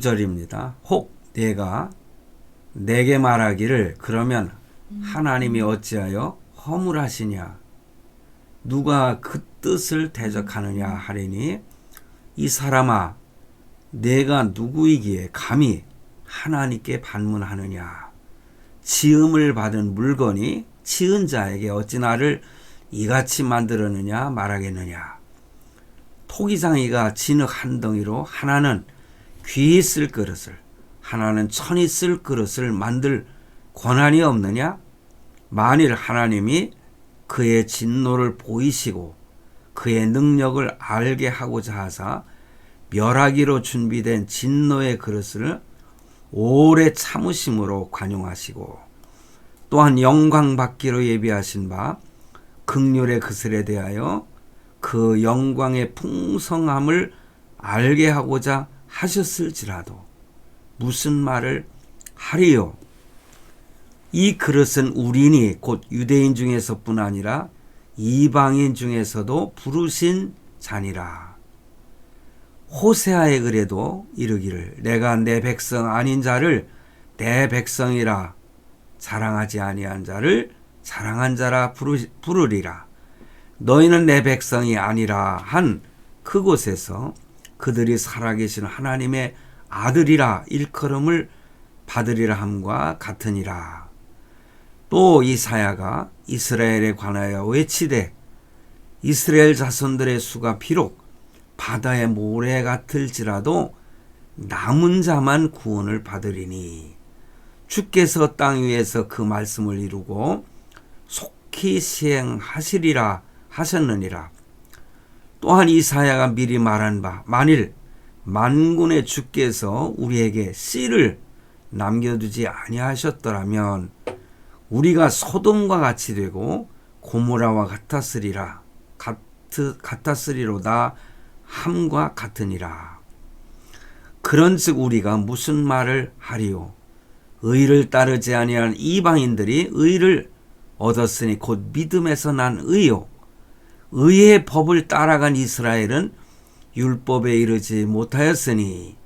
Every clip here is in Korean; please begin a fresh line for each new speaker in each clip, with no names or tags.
9절입니다. 혹 내가 내게 말하기를 그러면 하나님이 어찌하여 허물하시냐 누가 그 뜻을 대적하느냐 하리니 이 사람아 내가 누구이기에 감히 하나님께 반문하느냐 지음을 받은 물건이 지은 자에게 어찌 나를 이같이 만들었느냐 말하겠느냐 토기장이가 진흙 한 덩이로 하나는 귀히 쓸 그릇을 하나는 천이 쓸 그릇을 만들 권한이 없느냐 만일 하나님이 그의 진노를 보이시고 그의 능력을 알게 하고자 하사 멸하기로 준비된 진노의 그릇을 오래 참으심으로 관용하시고 또한 영광 받기로 예비하신 바 긍휼의 그슬에 대하여 그 영광의 풍성함을 알게 하고자 하셨을지라도 무슨 말을 하리요 이 그릇은 우리니 곧 유대인 중에서뿐 아니라 이방인 중에서도 부르신 자니라. 호세아의 글에도 이르기를 내가 내 백성 아닌 자를 내 백성이라 자랑하지 아니한 자를 자랑한 자라 부르리라. 너희는 내 백성이 아니라 한 그곳에서 그들이 살아계신 하나님의 아들이라 일컬음을 받으리라 함과 같으니라. 또 이사야가 이스라엘에 관하여 외치되 이스라엘 자손들의 수가 비록 바다의 모래 같을지라도 남은 자만 구원을 받으리니 주께서 땅 위에서 그 말씀을 이루고 속히 시행하시리라 하셨느니라. 또한 이사야가 미리 말한 바 만일 만군의 주께서 우리에게 씨를 남겨두지 아니하셨더라면 우리가 소돔과 같이 되고 고모라와 같았으리로다 함과 같으니라. 그런즉 우리가 무슨 말을 하리요 의를 따르지 아니한 이방인들이 의를 얻었으니 곧 믿음에서 난 의요 의의 법을 따라간 이스라엘은 율법에 이르지 못하였으니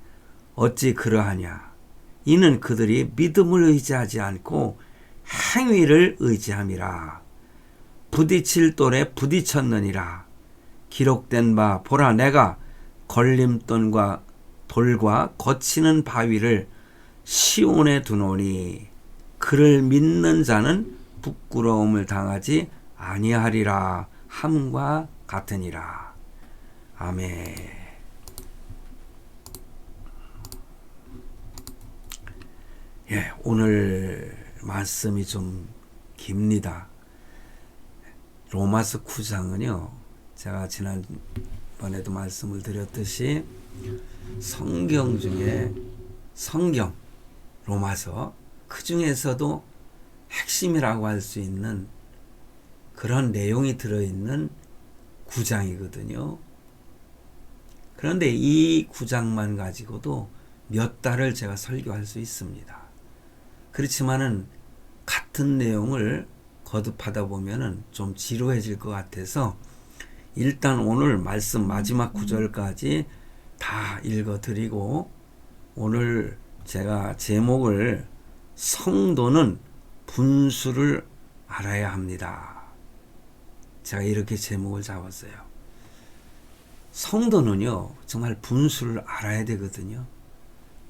어찌 그러하냐 이는 그들이 믿음을 의지하지 않고 행위를 의지함이라. 부딪힐 돌에 부딪혔느니라. 기록된 바 보라 내가 걸림돌과 거치는 바위를 시온에 두노니 그를 믿는 자는 부끄러움을 당하지 아니하리라 함과 같으니라. 아멘. 오늘 말씀이 좀 깁니다. 로마서 9장은요. 제가 지난번에도 말씀을 드렸듯이 성경 중에 로마서 그 중에서도 핵심이라고 할 수 있는 그런 내용이 들어있는 9장이거든요. 그런데 이 9장만 가지고도 몇 달을 제가 설교할 수 있습니다. 그렇지만은 같은 내용을 거듭하다 보면은 좀 지루해질 것 같아서 일단 오늘 말씀 마지막 9절까지 다 읽어드리고 오늘 제가 제목을 성도는 분수를 알아야 합니다. 제가 이렇게 제목을 잡았어요. 성도는요 정말 분수를 알아야 되거든요.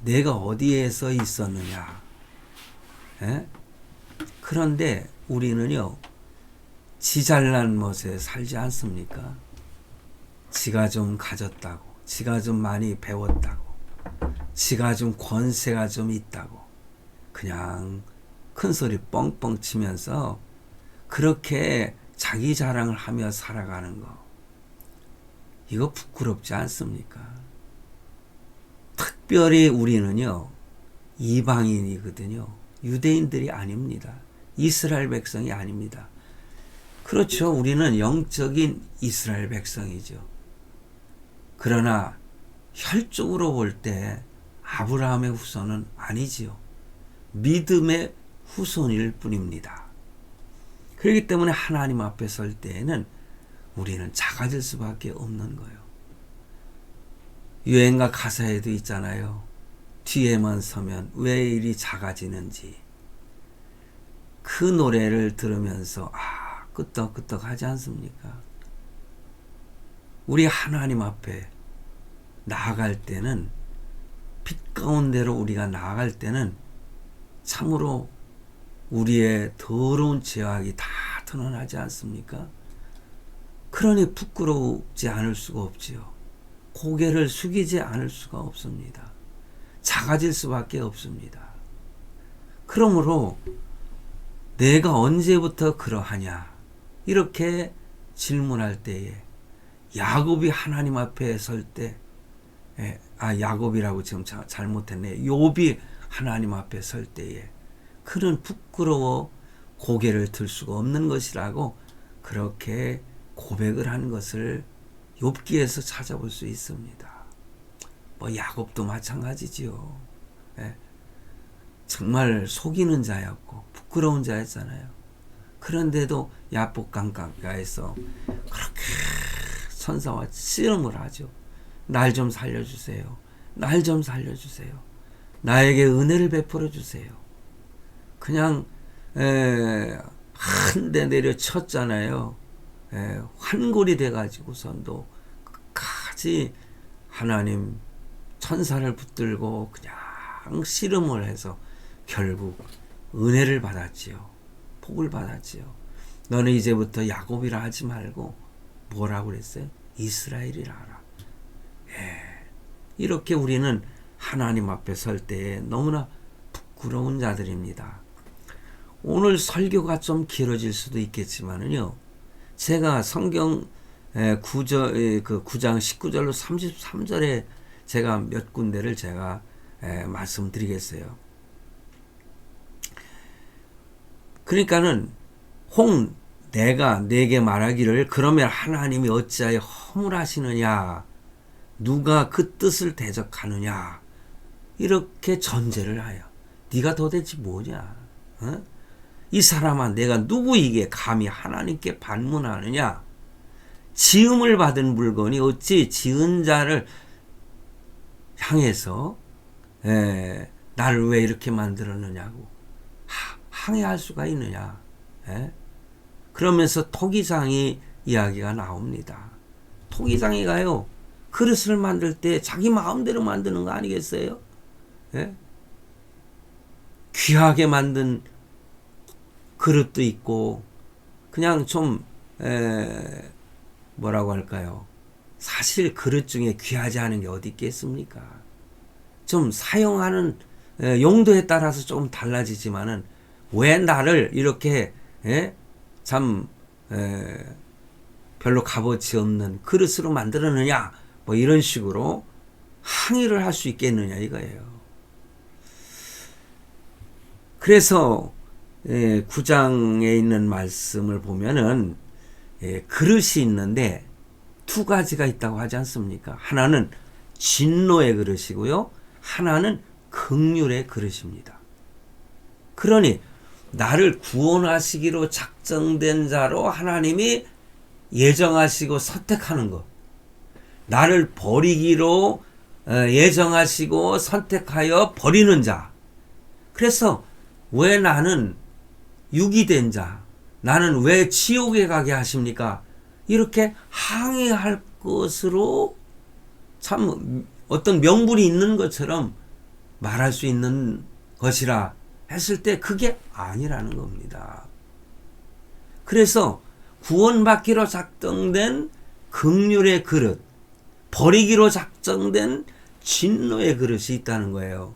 내가 어디에서 있었느냐. 그런데 우리는요 지 잘난 멋에 살지 않습니까? 지가 좀 가졌다고, 지가 좀 많이 배웠다고, 지가 좀 권세가 좀 있다고 그냥 큰소리 뻥뻥 치면서 그렇게 자기 자랑을 하며 살아가는 거 이거 부끄럽지 않습니까? 특별히 우리는요 이방인이거든요. 유대인들이 아닙니다. 이스라엘 백성이 아닙니다. 그렇죠. 우리는 영적인 이스라엘 백성이죠. 그러나 혈적으로 볼 때 아브라함의 후손은 아니지요. 믿음의 후손일 뿐입니다. 그렇기 때문에 하나님 앞에 설 때에는 우리는 작아질 수밖에 없는 거예요. 유행가 가사에도 있잖아요. 뒤에만 서면 왜 이리 작아지는지 그 노래를 들으면서 끄떡끄떡 하지 않습니까? 우리 하나님 앞에 나아갈 때는 빛 가운데로 우리가 나아갈 때는 참으로 우리의 더러운 죄악이 다 드러나지 않습니까? 그러니 부끄러우지 않을 수가 없지요. 고개를 숙이지 않을 수가 없습니다. 작아질 수밖에 없습니다. 그러므로 내가 언제부터 그러하냐 이렇게 질문할 때에 야곱이 하나님 앞에 설 때 야곱이라고 지금 잘못했네. 욥이 하나님 앞에 설 때에 그는 부끄러워 고개를 들 수가 없는 것이라고 그렇게 고백을 한 것을 욥기에서 찾아볼 수 있습니다. 야곱도 마찬가지지요. 정말 속이는 자였고 부끄러운 자였잖아요. 그런데도 야복 강가에서 그렇게 천사와 씨름을 하죠. 날 좀 살려주세요. 날 좀 살려주세요. 나에게 은혜를 베풀어 주세요. 그냥 한 대 내려 쳤잖아요. 환골이 돼가지고선도 끝까지 하나님 천사를 붙들고 그냥 씨름을 해서 결국 은혜를 받았지요. 복을 받았지요. 너는 이제부터 야곱이라 하지 말고 뭐라고 그랬어요? 이스라엘이라 하라. 이렇게 우리는 하나님 앞에 설 때에 너무나 부끄러운 자들입니다. 오늘 설교가 좀 길어질 수도 있겠지만은요. 제가 성경 9장 19절로 33절에 제가 몇 군데를 제가 말씀드리겠어요. 그러니까는 내가 내게 말하기를 그러면 하나님이 어찌하여 허물하시느냐 누가 그 뜻을 대적하느냐 이렇게 전제를 하여 네가 도대체 뭐냐 이 사람아 내가 누구이게 감히 하나님께 반문하느냐 지음을 받은 물건이 어찌 지은 자를 향해서 나를 왜 이렇게 만들었느냐고 항해할 수가 있느냐 그러면서 토기장이 이야기가 나옵니다. 토기장이가요 그릇을 만들 때 자기 마음대로 만드는 거 아니겠어요? 귀하게 만든 그릇도 있고 그냥 좀 뭐라고 할까요? 사실 그릇 중에 귀하지 않은 게 어디 있겠습니까? 좀 사용하는 용도에 따라서 조금 달라지지만은 왜 나를 이렇게 참 별로 값어치 없는 그릇으로 만들었느냐 뭐 이런 식으로 항의를 할 수 있겠느냐 이거예요. 그래서 9장에 있는 말씀을 보면은 그릇이 있는데 두 가지가 있다고 하지 않습니까? 하나는 진노의 그릇이고요. 하나는 긍휼의 그릇입니다. 그러니 나를 구원하시기로 작정된 자로 하나님이 예정하시고 선택하는 것. 나를 버리기로 예정하시고 선택하여 버리는 자. 그래서 왜 나는 유기된 자, 나는 왜 지옥에 가게 하십니까? 이렇게 항의할 것으로 참 어떤 명분이 있는 것처럼 말할 수 있는 것이라 했을 때 그게 아니라는 겁니다. 그래서 구원받기로 작정된 긍휼의 그릇, 버리기로 작정된 진노의 그릇이 있다는 거예요.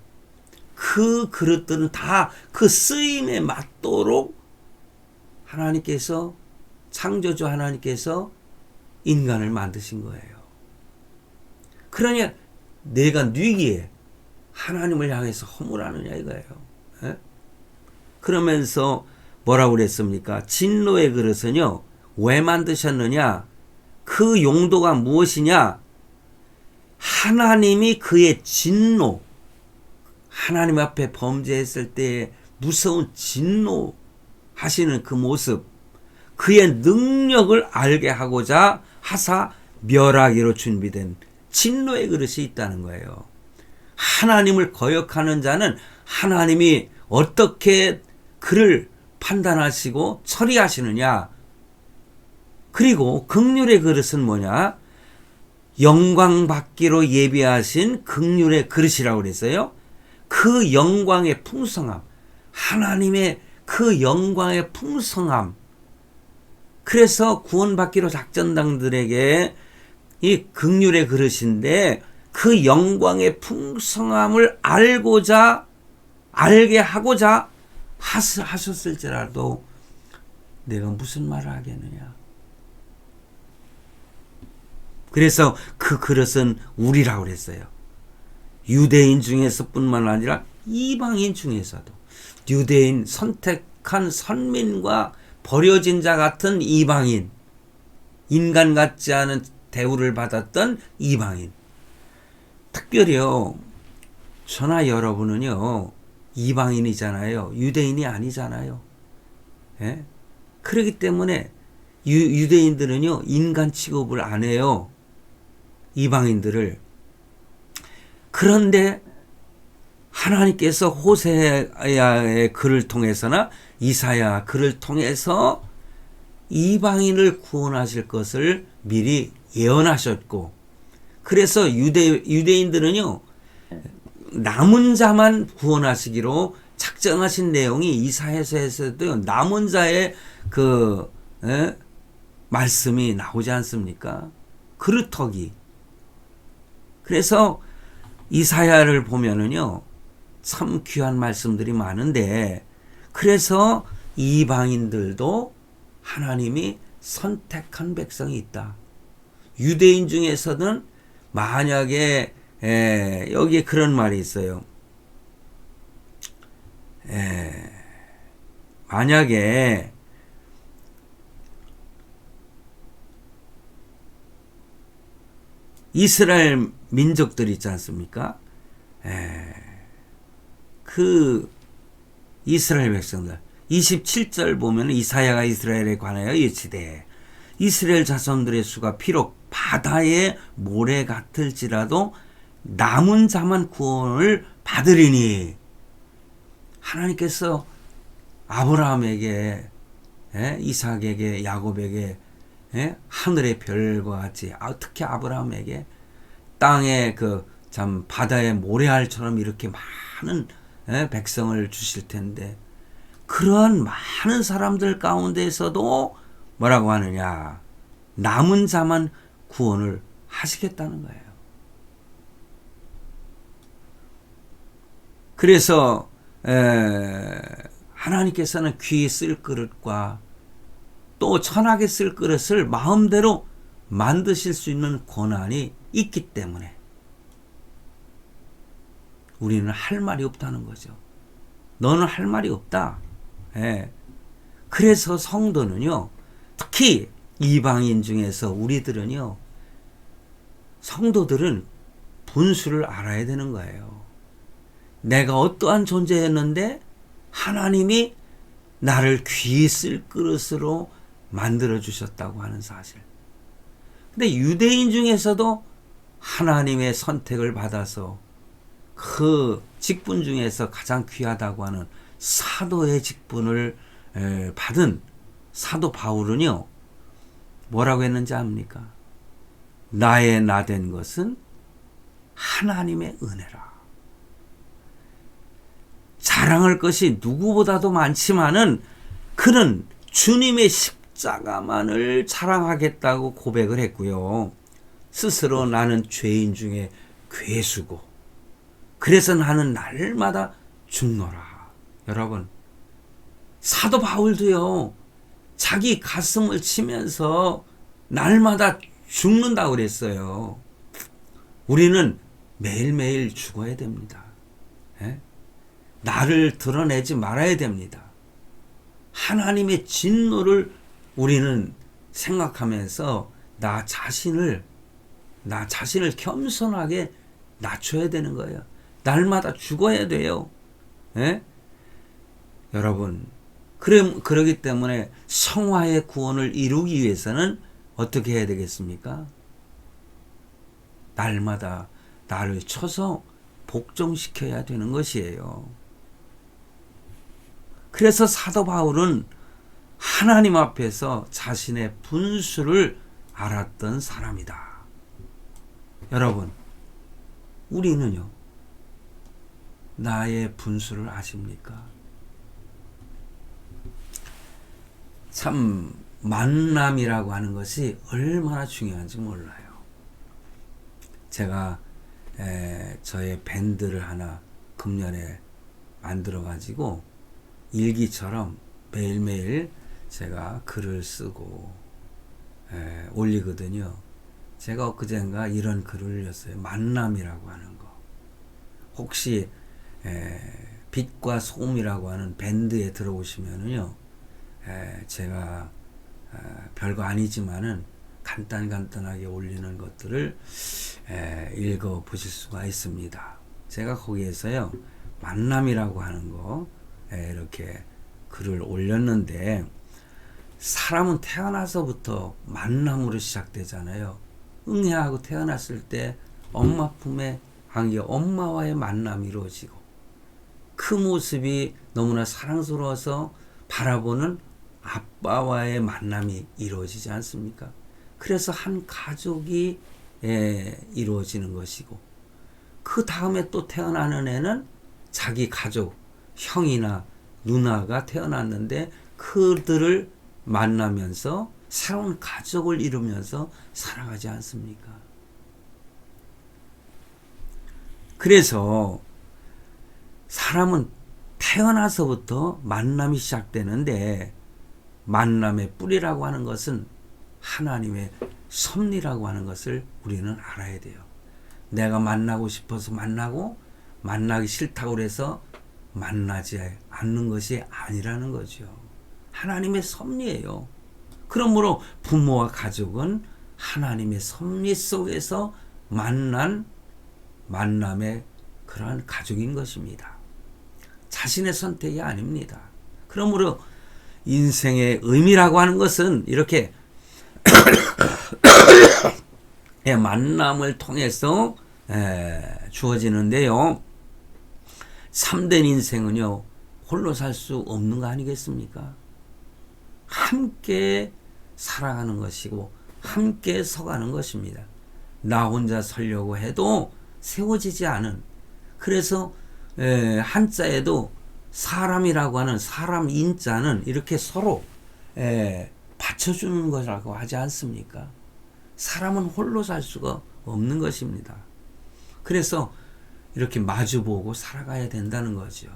그 그릇들은 다 그 쓰임에 맞도록 하나님께서 창조주 하나님께서 인간을 만드신 거예요. 그러니 내가 뉘기에 하나님을 향해서 허물하느냐 이거예요. 그러면서 뭐라고 그랬습니까? 진노의 그릇은요. 왜 만드셨느냐? 그 용도가 무엇이냐? 하나님이 그의 진노, 하나님 앞에 범죄했을 때 무서운 진노 하시는 그 모습, 그의 능력을 알게 하고자 하사 멸하기로 준비된 진노의 그릇이 있다는 거예요. 하나님을 거역하는 자는 하나님이 어떻게 그를 판단하시고 처리하시느냐. 그리고 긍휼의 그릇은 뭐냐? 영광 받기로 예비하신 긍휼의 그릇이라고 그랬어요. 그 영광의 풍성함, 하나님의 그 영광의 풍성함. 그래서 구원받기로 작전당들에게 이 긍휼의 그릇인데 그 영광의 풍성함을 알게 하고자 하셨을지라도 내가 무슨 말을 하겠느냐. 그래서 그 그릇은 우리라고 그랬어요. 유대인 중에서뿐만 아니라 이방인 중에서도 유대인 선택한 선민과 버려진 자 같은 이방인, 인간 같지 않은 대우를 받았던 이방인, 특별히요 저나 여러분은요 이방인이잖아요. 유대인이 아니잖아요. 예? 그렇기 때문에 유대인들은요 인간 취급을 안 해요. 이방인들을. 그런데 하나님께서 호세아의 글을 통해서나 이사야 글을 통해서 이방인을 구원하실 것을 미리 예언하셨고, 그래서 유대인들은요 남은 자만 구원하시기로 작정하신 내용이 이사야서에서도 남은 자의 그 말씀이 나오지 않습니까? 그루터기. 그래서 이사야를 보면은요 참 귀한 말씀들이 많은데, 그래서 이방인들도 하나님이 선택한 백성이 있다. 유대인 중에서는 만약에 여기에 그런 말이 있어요. 만약에 이스라엘 민족들 있지 않습니까? 그 이스라엘 백성들 27절 보면 이사야가 이스라엘에 관하여 예치되 이스라엘 자손들의 수가 비록 바다의 모래 같을지라도 남은 자만 구원을 받으리니. 하나님께서 아브라함에게 이삭에게 야곱에게 하늘의 별과 같이 특히 아브라함에게 땅에 그 참 바다의 모래알처럼 이렇게 많은 백성을 주실 텐데, 그러한 많은 사람들 가운데서도 뭐라고 하느냐, 남은 자만 구원을 하시겠다는 거예요. 그래서 하나님께서는 귀히 쓸 그릇과 또 천하게 쓸 그릇을 마음대로 만드실 수 있는 권한이 있기 때문에 우리는 할 말이 없다는 거죠. 너는 할 말이 없다. 그래서 성도는요, 특히 이방인 중에서 우리들은요, 성도들은 분수를 알아야 되는 거예요. 내가 어떠한 존재였는데 하나님이 나를 귀히 쓸 그릇으로 만들어 주셨다고 하는 사실. 근데 유대인 중에서도 하나님의 선택을 받아서 그 직분 중에서 가장 귀하다고 하는 사도의 직분을 받은 사도 바울은요 뭐라고 했는지 압니까? 나의 나된 것은 하나님의 은혜라. 자랑할 것이 누구보다도 많지만은 그는 주님의 십자가만을 자랑하겠다고 고백을 했고요. 스스로 나는 죄인 중에 괴수고 그래서 나는 날마다 죽노라. 여러분, 사도 바울도요 자기 가슴을 치면서 날마다 죽는다고 그랬어요. 우리는 매일매일 죽어야 됩니다. 나를 드러내지 말아야 됩니다. 하나님의 진노를 우리는 생각하면서 나 자신을 겸손하게 낮춰야 되는 거예요. 날마다 죽어야 돼요. 여러분, 그러기 때문에 성화의 구원을 이루기 위해서는 어떻게 해야 되겠습니까? 날마다 나를 쳐서 복종시켜야 되는 것이에요. 그래서 사도 바울은 하나님 앞에서 자신의 분수를 알았던 사람이다. 여러분, 우리는요, 나의 분수를 아십니까? 참 만남이라고 하는 것이 얼마나 중요한지 몰라요. 제가 저의 밴드를 하나 금년에 만들어 가지고 일기처럼 매일매일 제가 글을 쓰고 올리거든요. 제가 엊그젠가 이런 글을 올렸어요. 만남이라고 하는 거. 혹시 빛과 소음이라고 하는 밴드에 들어오시면은요, 제가 별거 아니지만은 간단하게 올리는 것들을 읽어 보실 수가 있습니다. 제가 거기에서요, 만남이라고 하는 거 이렇게 글을 올렸는데, 사람은 태어나서부터 만남으로 시작되잖아요. 응애하고 태어났을 때 엄마 품에 안겨 엄마와의 만남이 이루어지고, 그 모습이 너무나 사랑스러워서 바라보는 아빠와의 만남이 이루어지지 않습니까? 그래서 한 가족이 이루어지는 것이고, 그 다음에 또 태어나는 애는 자기 가족, 형이나 누나가 태어났는데 그들을 만나면서 새로운 가족을 이루면서 살아가지 않습니까? 그래서 사람은 태어나서부터 만남이 시작되는데, 만남의 뿌리라고 하는 것은 하나님의 섭리라고 하는 것을 우리는 알아야 돼요. 내가 만나고 싶어서 만나고, 만나기 싫다고 해서 만나지 않는 것이 아니라는 거죠. 하나님의 섭리예요. 그러므로 부모와 가족은 하나님의 섭리 속에서 만난 만남의 그러한 가족인 것입니다. 자신의 선택이 아닙니다. 그러므로 인생의 의미라고 하는 것은 이렇게 만남을 통해서 주어지는데요. 참된 인생은요, 홀로 살 수 없는 거 아니겠습니까? 함께 살아가는 것이고 함께 서가는 것입니다. 나 혼자 서려고 해도 세워지지 않은, 그래서 한자에도 사람이라고 하는 사람 인자는 이렇게 서로 받쳐주는 것이라고 하지 않습니까? 사람은 홀로 살 수가 없는 것입니다. 그래서 이렇게 마주보고 살아가야 된다는 거죠.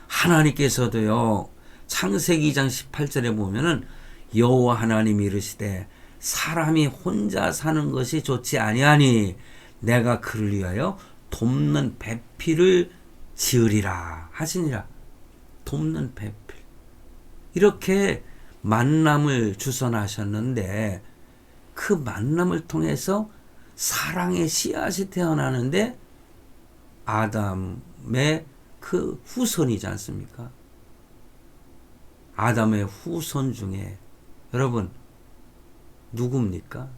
하나님께서도요, 창세기 2장 18절에 보면은 여호와 하나님이 이르시되 사람이 혼자 사는 것이 좋지 아니하니 내가 그를 위하여 돕는 배필을 지으리라 하시니라. 돕는 배필. 이렇게 만남을 주선하셨는데, 그 만남을 통해서 사랑의 씨앗이 태어나는데 아담의 그 후손이지 않습니까? 아담의 후손 중에 여러분 누굽니까?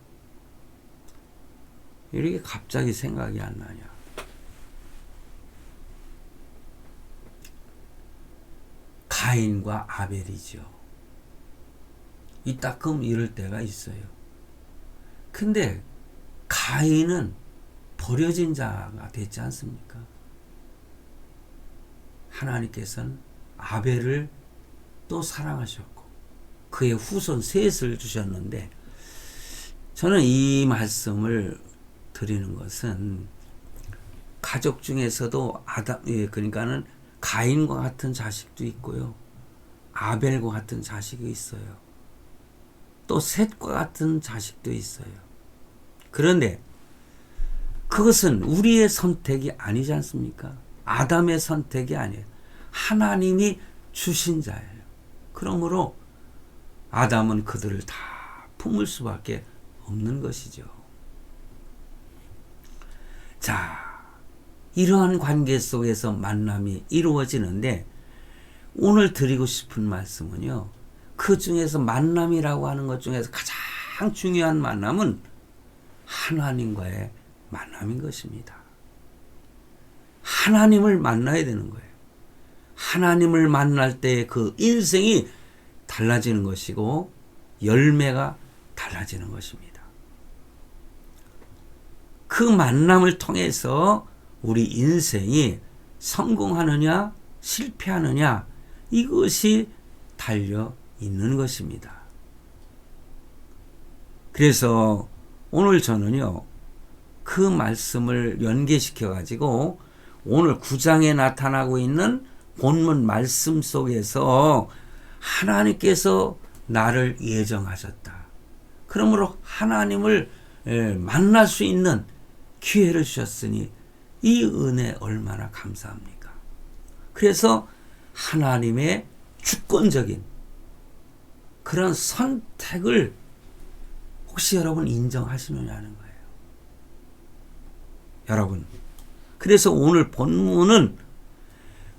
이렇게 갑자기 생각이 안 나냐? 가인과 아벨이죠. 이따금 이럴 때가 있어요. 근데 가인은 버려진 자가 됐지 않습니까? 하나님께서는 아벨을 또 사랑하셨고 그의 후손 셋을 주셨는데, 저는 이 말씀을 드리는 것은 가족 중에서도 그러니까는 가인과 같은 자식도 있고요, 아벨과 같은 자식이 있어요. 또 셋과 같은 자식도 있어요. 그런데 그것은 우리의 선택이 아니지 않습니까? 아담의 선택이 아니에요. 하나님이 주신 자예요. 그러므로 아담은 그들을 다 품을 수밖에 없는 것이죠. 자, 이러한 관계 속에서 만남이 이루어지는데, 오늘 드리고 싶은 말씀은요, 그 중에서 만남이라고 하는 것 중에서 가장 중요한 만남은 하나님과의 만남인 것입니다. 하나님을 만나야 되는 거예요. 하나님을 만날 때 그 인생이 달라지는 것이고 열매가 달라지는 것입니다. 그 만남을 통해서 우리 인생이 성공하느냐 실패하느냐 이것이 달려 있는 것입니다. 그래서 오늘 저는요, 그 말씀을 연계시켜 가지고 오늘 9장에 나타나고 있는 본문 말씀 속에서 하나님께서 나를 예정하셨다. 그러므로 하나님을 만날 수 있는 기회를 주셨으니 이 은혜 얼마나 감사합니까? 그래서 하나님의 주권적인 그런 선택을 혹시 여러분 인정하시느냐는 거예요. 여러분, 그래서 오늘 본문은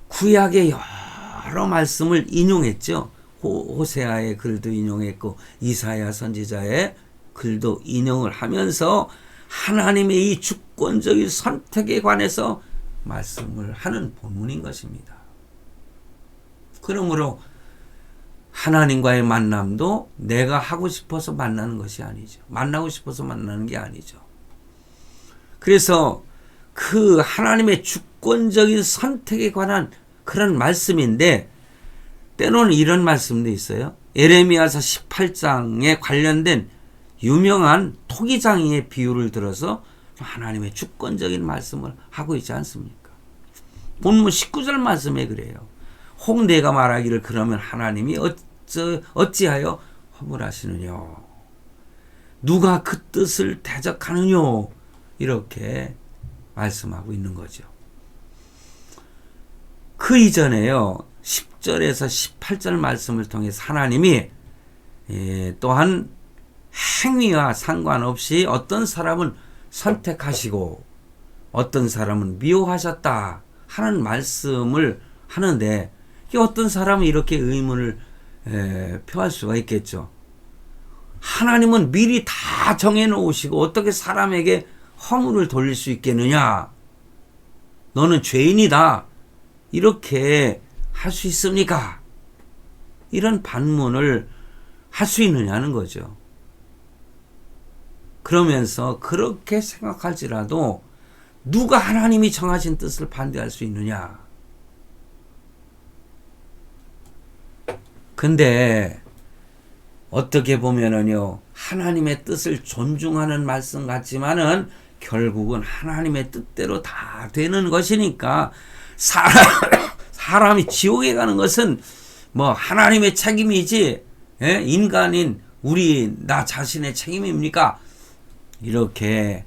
구약의 여러 말씀을 인용했죠. 호세아의 글도 인용했고 이사야 선지자의 글도 인용을 하면서 하나님의 이 주권적인 선택에 관해서 말씀을 하는 본문인 것입니다. 그러므로 하나님과의 만남도 내가 하고 싶어서 만나는 것이 아니죠. 만나고 싶어서 만나는 게 아니죠. 그래서 그 하나님의 주권적인 선택에 관한 그런 말씀인데 때로는 이런 말씀도 있어요. 예레미야서 18장에 관련된 유명한 토기장이의 비유를 들어서 하나님의 주권적인 말씀을 하고 있지 않습니까? 본문 19절 말씀에 그래요. 혹 내가 말하기를 그러면 하나님이 어찌하여 허물하시느냐? 누가 그 뜻을 대적하느냐? 이렇게 말씀하고 있는 거죠. 그 이전에요. 10절에서 18절 말씀을 통해서 하나님이 또한 행위와 상관없이 어떤 사람은 선택하시고 어떤 사람은 미워하셨다 하는 말씀을 하는데 어떤 사람은 이렇게 의문을 표할 수가 있겠죠. 하나님은 미리 다 정해놓으시고 어떻게 사람에게 허물을 돌릴 수 있겠느냐? 너는 죄인이다. 이렇게 할 수 있습니까? 이런 반문을 할 수 있느냐는 거죠. 그러면서 그렇게 생각할지라도 누가 하나님이 정하신 뜻을 반대할 수 있느냐? 근데 어떻게 보면은요, 하나님의 뜻을 존중하는 말씀 같지만은 결국은 하나님의 뜻대로 다 되는 것이니까 사람이 지옥에 가는 것은 뭐 하나님의 책임이지 인간인 나 자신의 책임입니까? 이렇게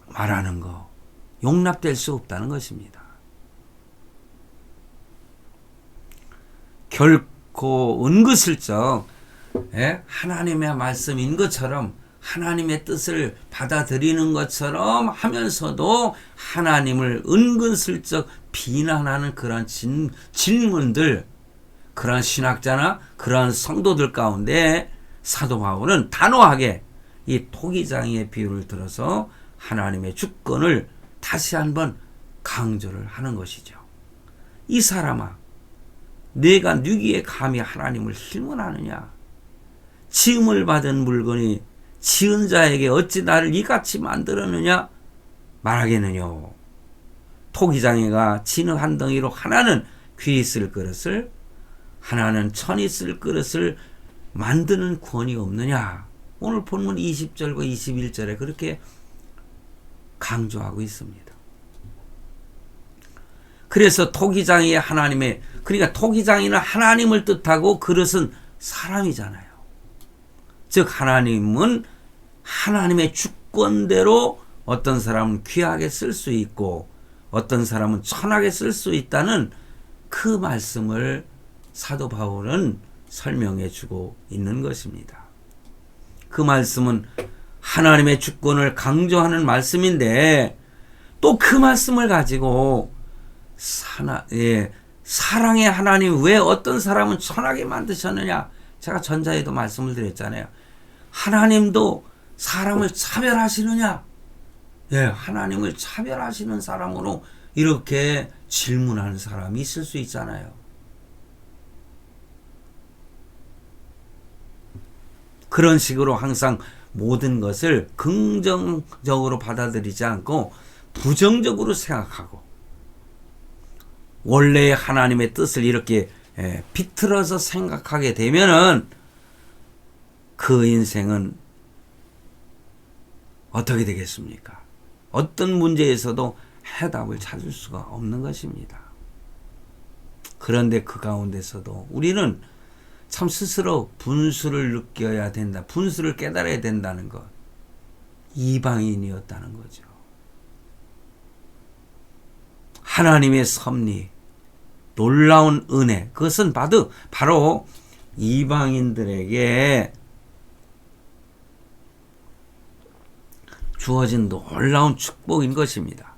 말하는 거 용납될 수 없다는 것입니다. 결코 은근슬쩍 하나님의 말씀인 것처럼 하나님의 뜻을 받아들이는 것처럼 하면서도 하나님을 은근슬쩍 비난하는 그런 질문들, 그런 신학자나 그런 성도들 가운데 사도 바울은 단호하게 이 토기장이의 비유를 들어서 하나님의 주권을 다시 한번 강조를 하는 것이죠. 이 사람아, 내가 누기에 감히 하나님을 힐문하느냐? 지음을 받은 물건이 지은 자에게 어찌 나를 이같이 만들었느냐? 말하겠느냐? 토기장이가 진흙 한 덩이로 하나는 귀 있을 그릇을 하나는 천 있을 그릇을 만드는 권이 없느냐? 오늘 본문 20절과 21절에 그렇게 강조하고 있습니다. 그래서 토기장이의 하나님의, 그러니까 토기장이는 하나님을 뜻하고 그릇은 사람이잖아요. 즉 하나님은 하나님의 주권대로 어떤 사람은 귀하게 쓸 수 있고 어떤 사람은 천하게 쓸 수 있다는 그 말씀을 사도 바울은 설명해 주고 있는 것입니다. 그 말씀은 하나님의 주권을 강조하는 말씀인데 또 그 말씀을 가지고 사랑의 하나님 왜 어떤 사람은 천하게 만드셨느냐? 제가 전자에도 말씀을 드렸잖아요. 하나님도 사람을 차별하시느냐? 하나님을 차별하시는 사람으로 이렇게 질문하는 사람이 있을 수 있잖아요. 그런 식으로 항상 모든 것을 긍정적으로 받아들이지 않고 부정적으로 생각하고 원래의 하나님의 뜻을 이렇게 비틀어서 생각하게 되면은 그 인생은 어떻게 되겠습니까? 어떤 문제에서도 해답을 찾을 수가 없는 것입니다. 그런데 그 가운데서도 우리는 참 스스로 분수를 느껴야 된다. 분수를 깨달아야 된다는 것. 이방인이었다는 거죠. 하나님의 섭리, 놀라운 은혜, 그것은 바로 이방인들에게 주어진 놀라운 축복인 것입니다.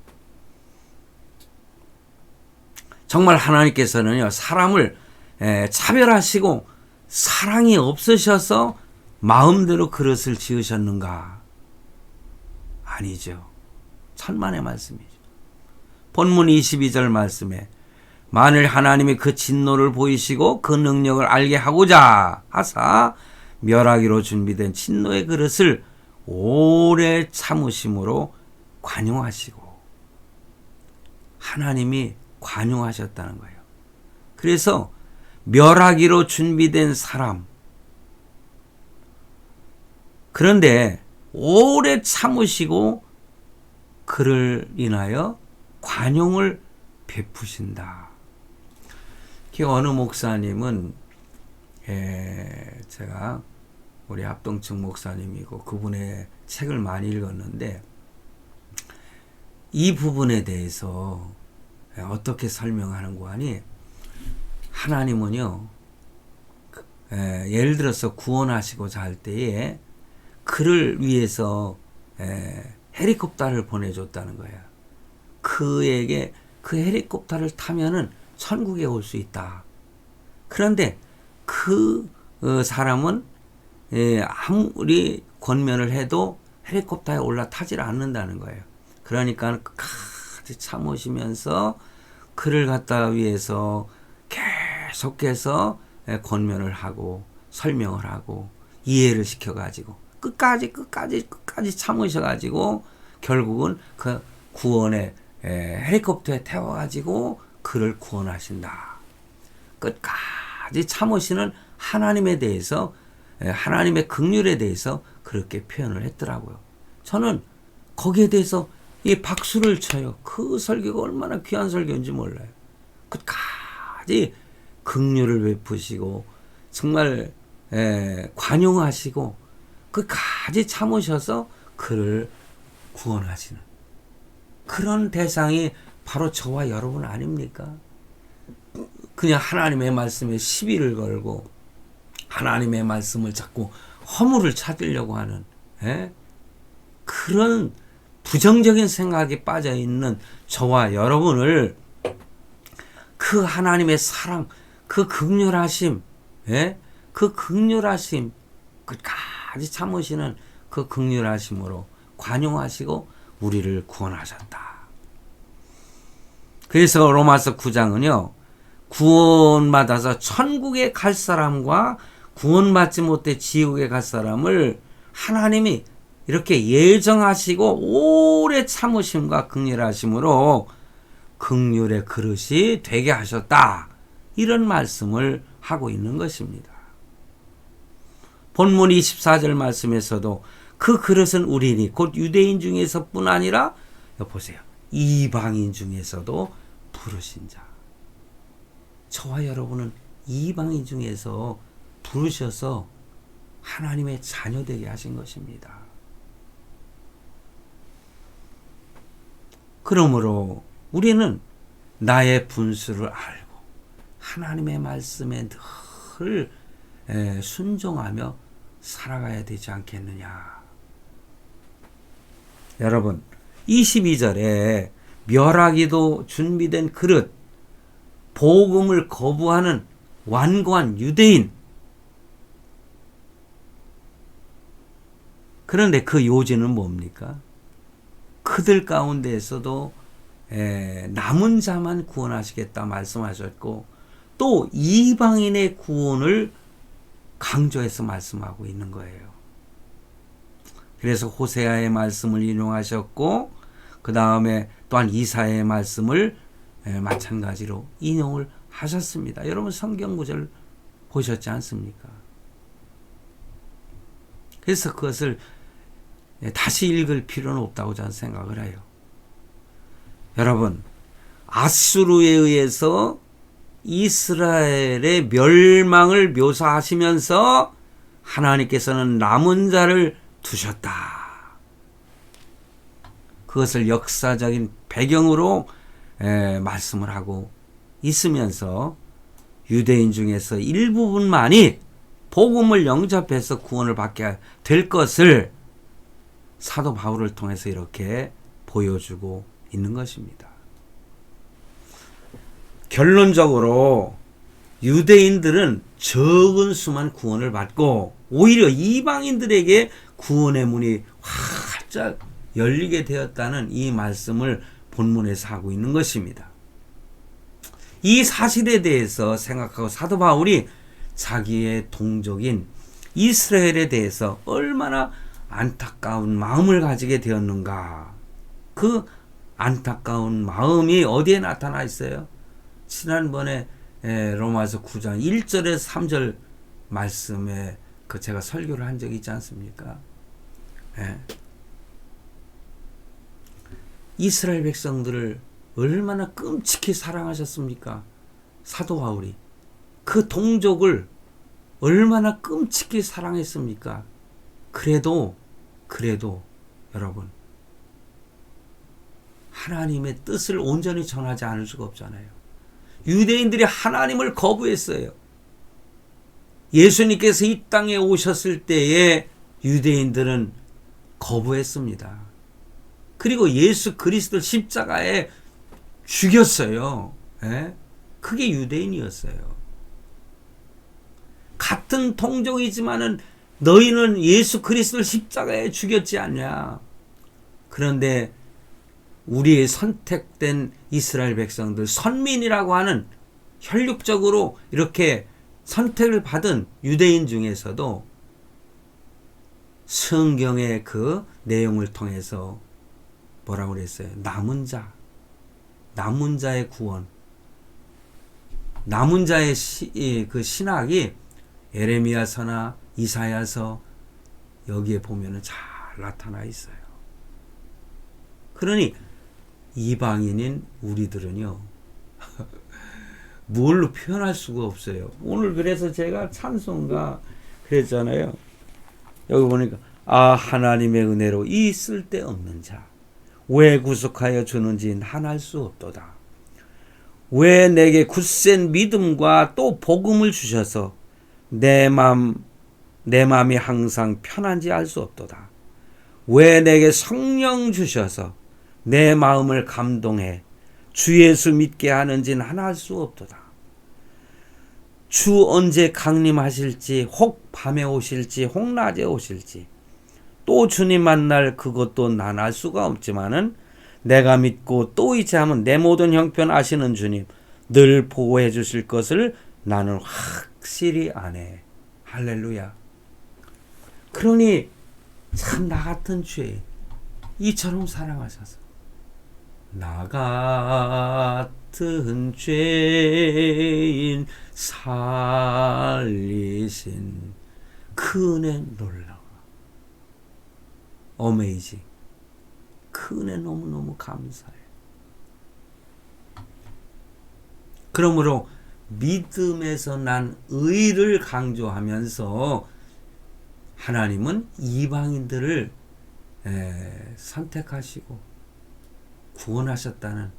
정말 하나님께서는요, 사람을 차별하시고 사랑이 없으셔서 마음대로 그릇을 지으셨는가? 아니죠. 천만의 말씀이죠. 본문 22절 말씀에 만일 하나님이 그 진노를 보이시고 그 능력을 알게 하고자 하사 멸하기로 준비된 진노의 그릇을 오래 참으심으로 관용하시고, 하나님이 관용하셨다는 거예요. 그래서 멸하기로 준비된 사람, 그런데 오래 참으시고 그를 인하여 관용을 베푸신다. 어느 목사님은 제가 우리 합동층 목사님이고 그분의 책을 많이 읽었는데 이 부분에 대해서 어떻게 설명하는고 하니, 하나님은요, 예를 들어서 구원하시고자 할 때에 그를 위해서 헬리콥터를 보내줬다는 거야. 그에게 그 헬리콥터를 타면은 천국에 올 수 있다. 그런데 그 사람은 아무리 권면을 해도 헬리콥터에 올라타질 않는다는 거예요. 그러니까 끝까지 참으시면서 그를 갖다 위해서 계속해서 권면을 하고 설명을 하고 이해를 시켜가지고 끝까지 참으셔가지고 결국은 그 구원의 헬리콥터에 태워가지고 그를 구원하신다. 끝까지 참으시는 하나님에 대해서, 하나님의 긍휼에 대해서 그렇게 표현을 했더라고요. 저는 거기에 대해서 이 박수를 쳐요. 그 설교가 얼마나 귀한 설교인지 몰라요. 끝까지 긍휼을 베푸시고 정말 관용하시고 끝까지 참으셔서 그를 구원하시는 그런 대상이 바로 저와 여러분 아닙니까? 그냥 하나님의 말씀에 시비를 걸고 하나님의 말씀을 자꾸 허물을 찾으려고 하는 그런 부정적인 생각에 빠져 있는 저와 여러분을 그 하나님의 사랑, 그 긍휼하심, 그 긍휼하심, 끝까지 참으시는 그 긍휼하심으로 관용하시고 우리를 구원하셨다. 그래서 로마서 9장은요, 구원받아서 천국에 갈 사람과 구원받지 못해 지옥에 갈 사람을 하나님이 이렇게 예정하시고 오래 참으심과 긍휼하심으로 긍휼의 그릇이 되게 하셨다. 이런 말씀을 하고 있는 것입니다. 본문 24절 말씀에서도 그 그릇은 우리니 곧 유대인 중에서뿐 아니라 보세요. 이방인 중에서도 부르신 자. 저와 여러분은 이방인 중에서 부르셔서 하나님의 자녀되게 하신 것입니다. 그러므로 우리는 나의 분수를 알고 하나님의 말씀에 늘 순종하며 살아가야 되지 않겠느냐. 여러분, 22절에 멸하기도 준비된 그릇, 복음을 거부하는 완고한 유대인. 그런데 그 요지는 뭡니까? 그들 가운데에서도 남은 자만 구원하시겠다 말씀하셨고 또 이방인의 구원을 강조해서 말씀하고 있는 거예요. 그래서 호세아의 말씀을 인용하셨고 그 다음에 또한 이사야의 말씀을 마찬가지로 인용을 하셨습니다. 여러분 성경 구절 보셨지 않습니까? 그래서 그것을 다시 읽을 필요는 없다고 저는 생각을 해요. 여러분, 아수르에 의해서 이스라엘의 멸망을 묘사하시면서 하나님께서는 남은 자를 두셨다. 그것을 역사적인 배경으로 말씀을 하고 있으면서 유대인 중에서 일부분만이 복음을 영접해서 구원을 받게 될 것을 사도 바울을 통해서 이렇게 보여주고 있는 것입니다. 결론적으로 유대인들은 적은 수만 구원을 받고 오히려 이방인들에게 구원의 문이 활짝 열리게 되었다는 이 말씀을 본문에서 하고 있는 것입니다. 이 사실에 대해서 생각하고 사도 바울이 자기의 동족인 이스라엘에 대해서 얼마나 안타까운 마음을 가지게 되었는가. 그 안타까운 마음이 어디에 나타나 있어요? 지난번에 로마서 9장 1절에서 3절 말씀에 제가 설교를 한 적이 있지 않습니까? 이스라엘 백성들을 얼마나 끔찍히 사랑하셨습니까? 사도 바울이 그 동족을 얼마나 끔찍히 사랑했습니까? 그래도 여러분 하나님의 뜻을 온전히 전하지 않을 수가 없잖아요. 유대인들이 하나님을 거부했어요. 예수님께서 이 땅에 오셨을 때에 유대인들은 거부했습니다. 그리고 예수 그리스도를 십자가에 죽였어요. 그게 유대인이었어요. 같은 동족이지만은 너희는 예수 그리스도를 십자가에 죽였지 않냐. 그런데 우리의 선택된 이스라엘 백성들, 선민이라고 하는 혈육적으로 이렇게 선택을 받은 유대인 중에서도 성경의 그 내용을 통해서 뭐라고 그랬어요? 남은 자의 구원, 남은 자의 그 신학이 에레미야서나 이사야서 여기에 보면은 잘 나타나 있어요. 그러니 이방인인 우리들은요 뭘로 표현할 수가 없어요. 오늘 그래서 제가 찬송가 그랬잖아요. 여기 보니까 하나님의 은혜로 이 쓸데없는 자 왜 구속하여 주는지 난 알 수 없도다. 왜 내게 굳센 믿음과 또 복음을 주셔서 내 맘이 항상 편한지 알 수 없도다. 왜 내게 성령 주셔서 내 마음을 감동해 주 예수 믿게 하는지 난 알 수 없도다. 주 언제 강림하실지 혹 밤에 오실지 혹 낮에 오실지 또 주님 만날 그것도 난 알 수가 없지만은 내가 믿고 또 의지하면 내 모든 형편 아시는 주님 늘 보호해 주실 것을 나는 확실히 아네. 할렐루야. 그러니 참 나 같은 죄 이처럼 사랑하셔서 나 같은 죄인 살리신 그 은혜 놀라워. 어메이징. 그 은혜 너무너무 감사해. 그러므로 믿음에서 난 의를 강조하면서 하나님은 이방인들을 선택하시고 구원하셨다는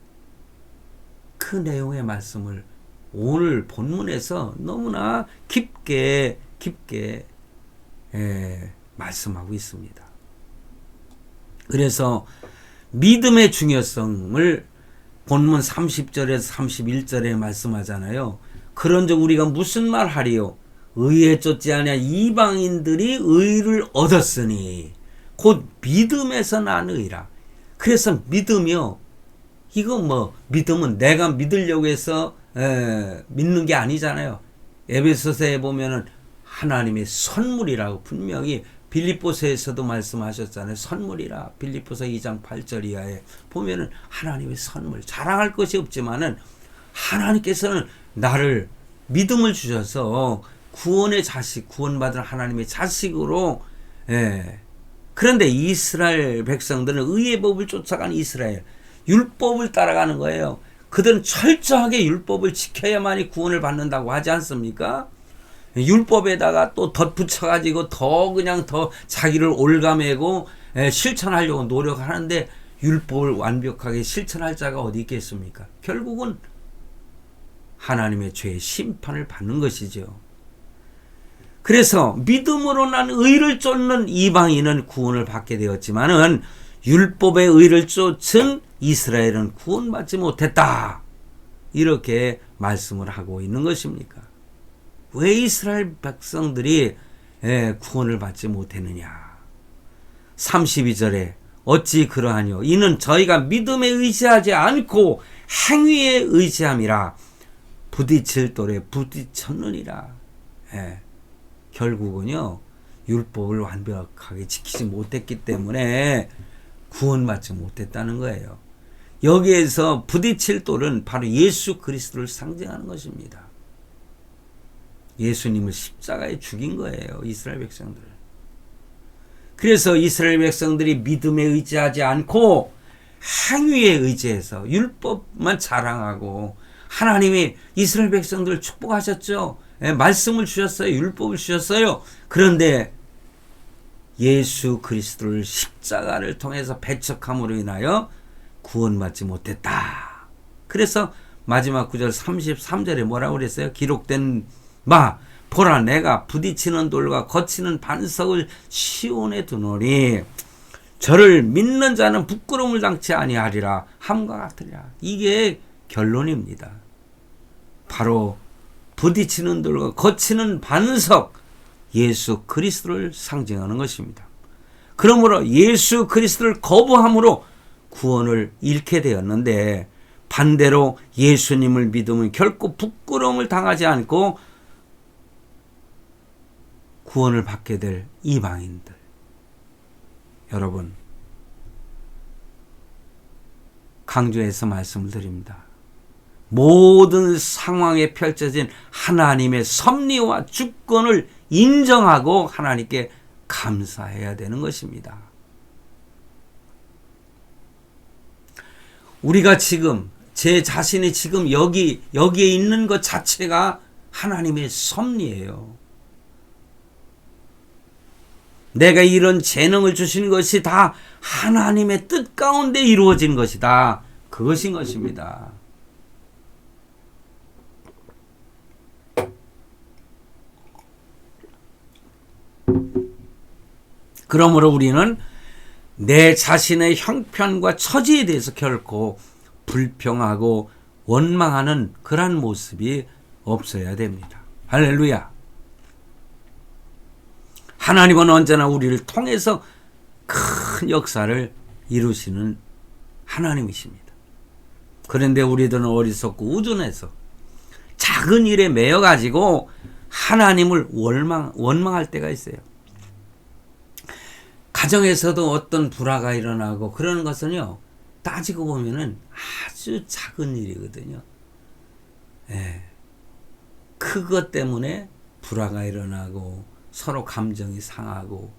그 내용의 말씀을 오늘 본문에서 너무나 깊게 말씀하고 있습니다. 그래서 믿음의 중요성을 본문 30절에서 31절에 말씀하잖아요. 그런즉 우리가 무슨 말 하리요? 의에 쫓지 아니하 이방인들이 의를 얻었으니 곧 믿음에서 난 의라. 그래서 믿음이요 이거 뭐 믿음은 내가 믿으려고 해서 믿는 게 아니잖아요. 에베소서에 보면은 하나님의 선물이라고 분명히 빌립보서에서도 말씀하셨잖아요. 선물이라. 빌립보서 2장 8절 이하에 보면은 하나님의 선물. 자랑할 것이 없지만은 하나님께서는 나를 믿음을 주셔서 구원의 자식, 구원받은 하나님의 자식으로, 그런데 이스라엘 백성들은 의의 법을 쫓아간 이스라엘, 율법을 따라가는 거예요. 그들은 철저하게 율법을 지켜야만이 구원을 받는다고 하지 않습니까? 율법에다가 또 덧붙여가지고 더 자기를 올가매고 실천하려고 노력하는데 율법을 완벽하게 실천할 자가 어디 있겠습니까? 결국은 하나님의 죄의 심판을 받는 것이죠. 그래서 믿음으로 난 의를 쫓는 이방인은 구원을 받게 되었지만은 율법의 의를 쫓은 이스라엘은 구원받지 못했다. 이렇게 말씀을 하고 있는 것입니까? 왜 이스라엘 백성들이 구원을 받지 못했느냐? 32절에 어찌 그러하뇨? 이는 저희가 믿음에 의지하지 않고 행위에 의지함이라. 부딪힐 돌에 부딪혔느니라. 결국은요, 율법을 완벽하게 지키지 못했기 때문에 구원받지 못했다는 거예요. 여기에서 부딪힐 돌은 바로 예수 그리스도를 상징하는 것입니다. 예수님을 십자가에 죽인 거예요, 이스라엘 백성들. 그래서 이스라엘 백성들이 믿음에 의지하지 않고 행위에 의지해서 율법만 자랑하고, 하나님이 이스라엘 백성들을 축복하셨죠. 말씀을 주셨어요. 율법을 주셨어요. 그런데 예수 그리스도를 십자가를 통해서 배척함으로 인하여 구원받지 못했다. 그래서 마지막 구절 33절에 뭐라고 그랬어요? 기록된 바 보라 내가 부딪히는 돌과 거치는 반석을 시온에 두노니 저를 믿는 자는 부끄러움을 당치 아니하리라 함과 같으리라. 이게 결론입니다. 바로 부딪히는 돌과 거치는 반석, 예수 그리스도를 상징하는 것입니다. 그러므로 예수 그리스도를 거부함으로 구원을 잃게 되었는데, 반대로 예수님을 믿으면 결코 부끄러움을 당하지 않고 구원을 받게 될 이방인들. 여러분, 강조해서 말씀을 드립니다. 모든 상황에 펼쳐진 하나님의 섭리와 주권을 인정하고 하나님께 감사해야 되는 것입니다. 우리가 지금, 제 자신이 지금 여기에 있는 것 자체가 하나님의 섭리예요. 내가 이런 재능을 주신 것이 다 하나님의 뜻 가운데 이루어진 것이다. 그것인 것입니다. 그러므로 우리는 내 자신의 형편과 처지에 대해서 결코 불평하고 원망하는 그러한 모습이 없어야 됩니다. 할렐루야. 하나님은 언제나 우리를 통해서 큰 역사를 이루시는 하나님이십니다. 그런데 우리들은 어리석고 우둔해서 작은 일에 매여가지고 하나님을 원망할 때가 있어요. 가정에서도 어떤 불화가 일어나고 그러는 것은요, 따지고 보면은 아주 작은 일이거든요. 그것 때문에 불화가 일어나고 서로 감정이 상하고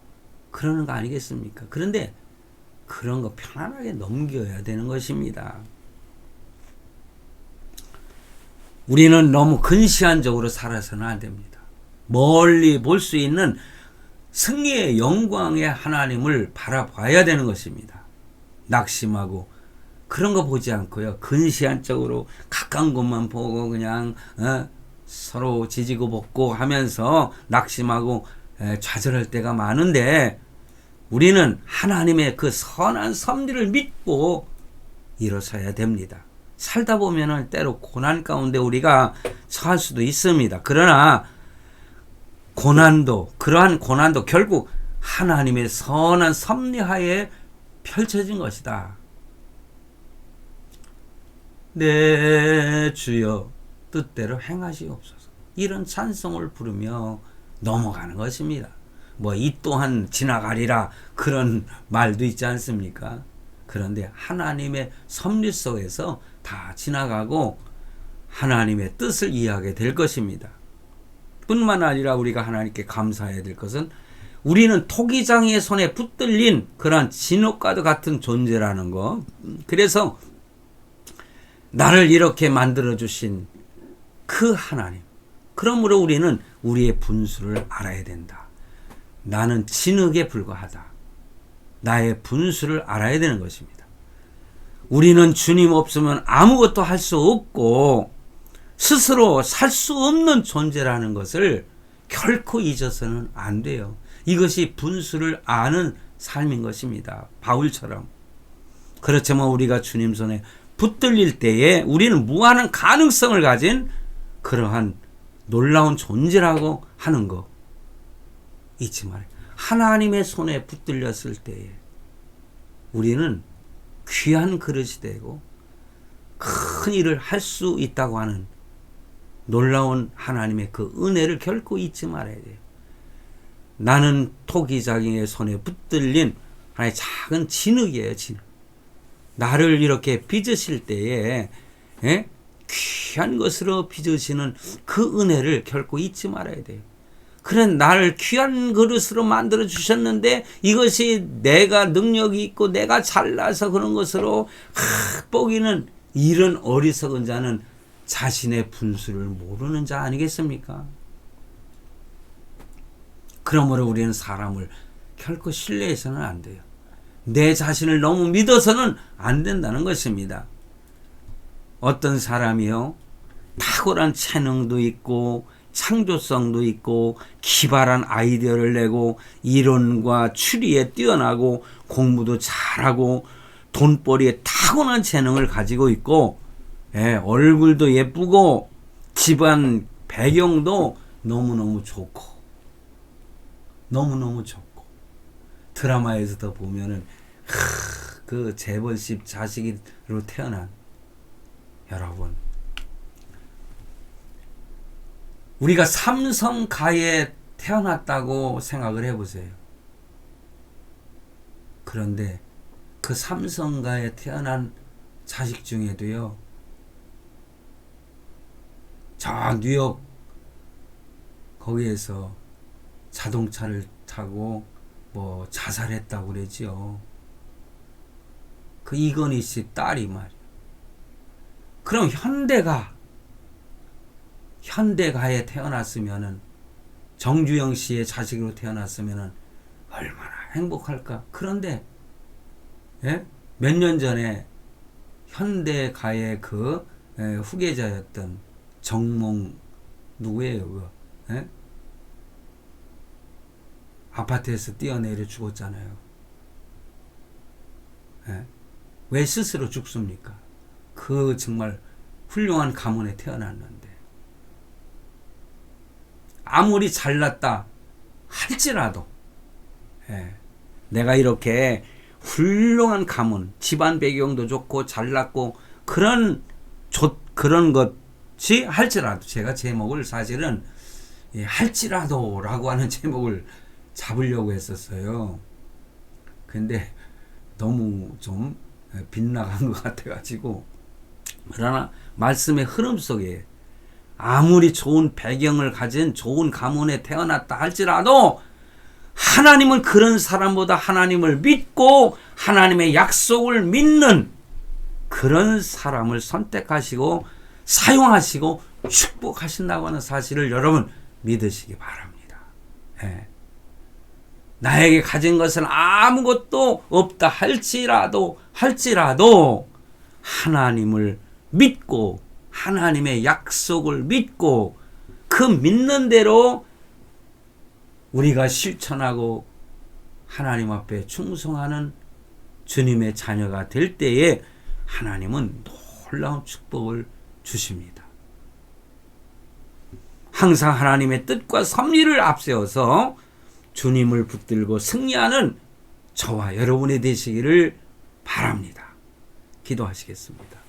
그러는 거 아니겠습니까? 그런데 그런 거 편안하게 넘겨야 되는 것입니다. 우리는 너무 근시안적으로 살아서는 안 됩니다. 멀리 볼 수 있는 승리의 영광의 하나님을 바라봐야 되는 것입니다. 낙심하고 그런 거 보지 않고요, 근시안적으로 가까운 것만 보고 그냥 서로 지지고 볶고 하면서 낙심하고 좌절할 때가 많은데, 우리는 하나님의 그 선한 섭리를 믿고 일어서야 됩니다. 살다 보면은 때로 고난 가운데 우리가 처할 수도 있습니다. 그러나 그러한 고난도 결국 하나님의 선한 섭리하에 펼쳐진 것이다. 내 주여 뜻대로 행하시옵소서. 이런 찬송을 부르며 넘어가는 것입니다. 뭐 이 또한 지나가리라 그런 말도 있지 않습니까? 그런데 하나님의 섭리 속에서 다 지나가고 하나님의 뜻을 이해하게 될 것입니다. 뿐만 아니라 우리가 하나님께 감사해야 될 것은 우리는 토기장이의 손에 붙들린 그러한 진흙과도 같은 존재라는 거. 그래서 나를 이렇게 만들어주신 그 하나님. 그러므로 우리는 우리의 분수를 알아야 된다. 나는 진흙에 불과하다. 나의 분수를 알아야 되는 것입니다. 우리는 주님 없으면 아무것도 할 수 없고 스스로 살 수 없는 존재라는 것을 결코 잊어서는 안 돼요. 이것이 분수를 아는 삶인 것입니다. 바울처럼. 그렇지만 우리가 주님 손에 붙들릴 때에 우리는 무한한 가능성을 가진 그러한 놀라운 존재라고 하는 거 잊지 말아요. 하나님의 손에 붙들렸을 때에 우리는 귀한 그릇이 되고 큰 일을 할 수 있다고 하는 놀라운 하나님의 그 은혜를 결코 잊지 말아야 돼요. 나는 토기장이의 손에 붙들린 하나의 작은 진흙이에요. 진흙. 나를 이렇게 빚으실 때에 귀한 것으로 빚으시는 그 은혜를 결코 잊지 말아야 돼요. 그래, 나를 귀한 그릇으로 만들어 주셨는데 이것이 내가 능력이 있고 내가 잘나서 그런 것으로 뽀기는 이런 어리석은 자는 자신의 분수를 모르는 자 아니겠습니까? 그러므로 우리는 사람을 결코 신뢰해서는 안 돼요. 내 자신을 너무 믿어서는 안 된다는 것입니다. 어떤 사람이요, 탁월한 재능도 있고 창조성도 있고 기발한 아이디어를 내고 이론과 추리에 뛰어나고 공부도 잘하고 돈벌이에 타고난 재능을 가지고 있고 얼굴도 예쁘고 집안 배경도 너무너무 좋고 드라마에서도 보면은 그 재벌집 자식으로 태어난 여러분, 우리가 삼성가에 태어났다고 생각을 해보세요. 그런데 그 삼성가에 태어난 자식 중에도요, 저 뉴욕 거기에서 자동차를 타고 뭐 자살했다고 그러지요. 그 이건희 씨 딸이 말이야. 그럼 현대가에 태어났으면은, 정주영 씨의 자식으로 태어났으면은 얼마나 행복할까. 그런데 몇 년 전에 현대가의 그 후계자였던 정몽 누구예요? 그거? 아파트에서 뛰어내려 죽었잖아요. 왜 스스로 죽습니까? 그 정말 훌륭한 가문에 태어났는데, 아무리 잘났다 할지라도 내가 이렇게 훌륭한 가문, 집안 배경도 좋고 잘났고 그런 것이 할지라도, 제가 제목을 사실은 할지라도 라고 하는 제목을 잡으려고 했었어요. 근데 너무 좀 빗나간 것 같아가지고, 그러나 말씀의 흐름 속에 아무리 좋은 배경을 가진 좋은 가문에 태어났다 할지라도 하나님은 그런 사람보다 하나님을 믿고 하나님의 약속을 믿는 그런 사람을 선택하시고 사용하시고 축복하신다고 하는 사실을 여러분 믿으시기 바랍니다. 나에게 가진 것은 아무것도 없다 할지라도 하나님을 믿고 하나님의 약속을 믿고 그 믿는 대로 우리가 실천하고 하나님 앞에 충성하는 주님의 자녀가 될 때에 하나님은 놀라운 축복을 주십니다. 항상 하나님의 뜻과 섭리를 앞세워서 주님을 붙들고 승리하는 저와 여러분이 되시기를 바랍니다. 기도하시겠습니다.